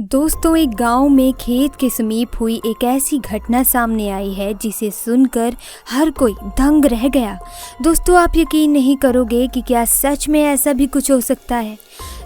दोस्तों, एक गांव में खेत के समीप हुई एक ऐसी घटना सामने आई है जिसे सुनकर हर कोई दंग रह गया। दोस्तों, आप यकीन नहीं करोगे कि क्या सच में ऐसा भी कुछ हो सकता है।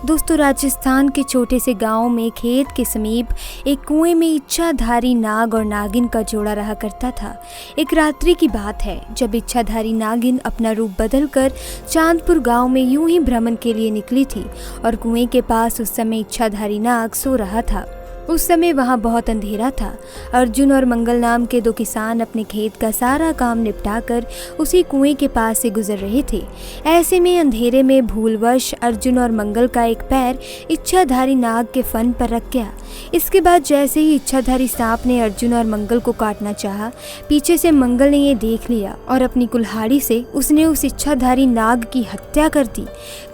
दोस्तों, राजस्थान के छोटे से गांव में खेत के समीप एक कुएं में इच्छाधारी नाग और नागिन का जोड़ा रहा करता था। एक रात्रि की बात है जब इच्छाधारी नागिन अपना रूप बदलकर चांदपुर गांव में यूं ही भ्रमण के लिए निकली थी और कुएं के पास उस समय इच्छाधारी नाग सो रहा था। उस समय वहाँ बहुत अंधेरा था। अर्जुन और मंगल नाम के दो किसान अपने खेत का सारा काम निपटाकर उसी कुएं के पास से गुजर रहे थे। ऐसे में अंधेरे में भूलवश अर्जुन और मंगल का एक पैर इच्छाधारी नाग के फन पर रख गया। इसके बाद जैसे ही इच्छाधारी सांप ने अर्जुन और मंगल को काटना चाहा, पीछे से मंगल ने ये देख लिया और अपनी कुल्हाड़ी से उसने उस इच्छाधारी नाग की हत्या कर दी।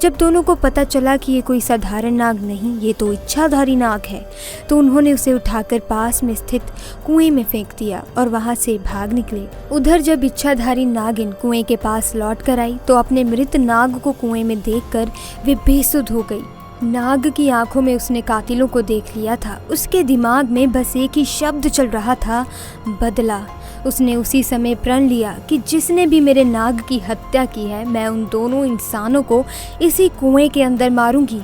जब दोनों को पता चला कि ये कोई साधारण नाग नहीं, ये तो इच्छाधारी नाग है, तो उन्होंने उसे उठाकर पास में स्थित कुएं में फेंक दिया और वहां से भाग निकले। उधर जब इच्छाधारी नागिन कुएं के पास लौट कर आई तो अपने मृत नाग को कुएं में देखकर वे बेसुध हो गई। नाग की आंखों में उसने कातिलों को देख लिया था। उसके दिमाग में बस एक ही शब्द चल रहा था, बदला। उसने उसी समय प्रण लिया कि जिसने भी मेरे नाग की हत्या की है, मैं उन दोनों इंसानों को इसी कुएं के अंदर मारूंगी।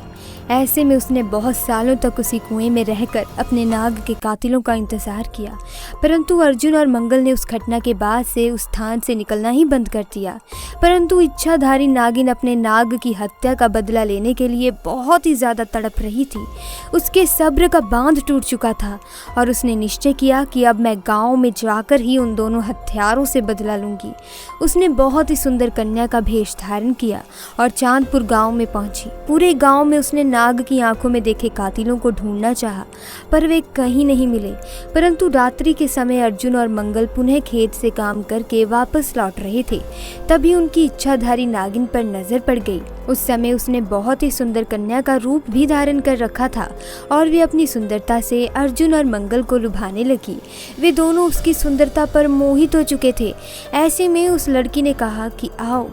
ऐसे में उसने बहुत सालों तक उसी कुएं में रहकर अपने नाग के कातिलों का इंतजार किया, परंतु अर्जुन और मंगल ने उस घटना के बाद से उस स्थान से निकलना ही बंद कर दिया। परंतु इच्छाधारी नागिन अपने नाग की हत्या का बदला लेने के लिए बहुत ही ज़्यादा तड़प रही थी। उसके सब्र का बांध टूट चुका था और उसने निश्चय किया कि अब मैं गाँव में जाकर ही उन दोनों हत्यारों से बदला लूँगी। उसने बहुत ही सुंदर कन्या का भेष धारण किया और चांदपुर गाँव में पहुँची। पूरे गाँव में उसने नाग की आंखों में देखे कातिलों को ढूंढना चाहा, पर वे कहीं नहीं मिले। परंतु रात्रि के समय अर्जुन और मंगल पुनः खेत से काम करके वापस लौट रहे थे। तभी उनकी इच्छाधारी नागिन पर नजर पड़ गई। उस समय उसने बहुत ही सुंदर कन्या का रूप भी धारण कर रखा था और वे अपनी सुंदरता से अर्जुन और मंगल को लुभाने लगी। वे दोनों उसकी सुंदरता पर मोहित हो चुके थे। ऐसे में उस लड़की ने कहा कि आओ,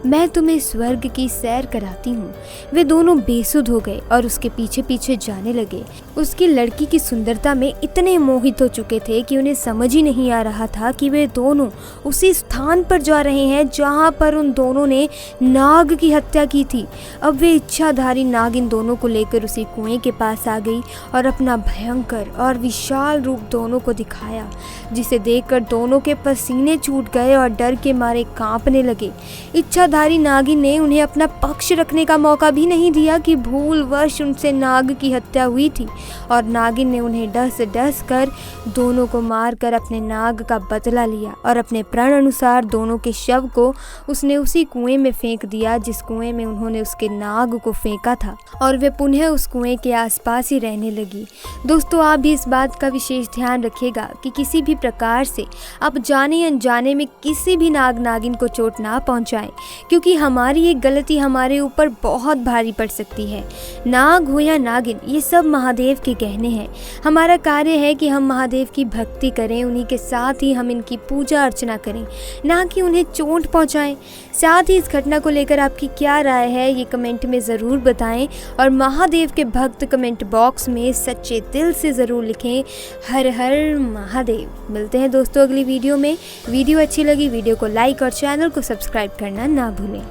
मैं तुम्हें स्वर्ग की सैर कराती हूँ। वे दोनों बेसुध हो गए और उसके पीछे पीछे जाने लगे। उसकी लड़की की सुंदरता में इतने मोहित हो चुके थे कि उन्हें समझ ही नहीं आ रहा था कि वे दोनों उसी स्थान पर जा रहे हैं जहाँ पर उन दोनों ने नाग की हत्या की थी। अब वे इच्छाधारी नाग इन दोनों को लेकर उसी कुएं के पास आ गई और अपना भयंकर और विशाल रूप दोनों को दिखाया, जिसे देखकर दोनों के पसीने छूट गए और डर के मारे कांपने लगे। इच्छाधारी नागिन ने उन्हें अपना पक्ष रखने का मौका भी नहीं दिया कि भूलवश उनसे नाग की हत्या हुई थी और नागिन ने उन्हें डस डस कर दोनों को मारकर अपने नाग का बदला लिया और अपने प्रण अनुसार दोनों के शव को उसने उसी कुएं में फेंक दिया जिस कुएं में उन्होंने उसके नाग को फेंका था, और वे पुनः उस कुएं के आसपास ही रहने लगी। दोस्तों, आप भी इस बात का विशेष ध्यान रखिएगा कि किसी भी प्रकार से आप जाने अनजाने में किसी भी नाग नागिन को चोट ना पहुंचाएं, क्योंकि हमारी एक गलती हमारे ऊपर बहुत भारी पड़ सकती है। नाग हो या नागिन, ये सब महादेव के गहने हैं। हमारा कार्य है कि हम महादेव की भक्ति करें, उन्हीं के साथ ही हम इनकी पूजा अर्चना करें, ना कि उन्हें चोट पहुंचाएं। साथ ही इस घटना को लेकर आपकी क्या राय है, ये कमेंट में ज़रूर बताएं और महादेव के भक्त कमेंट बॉक्स में सच्चे दिल से ज़रूर लिखें, हर हर महादेव। मिलते हैं दोस्तों अगली वीडियो में। वीडियो अच्छी लगी वीडियो को लाइक और चैनल को सब्सक्राइब करना ना भूलें।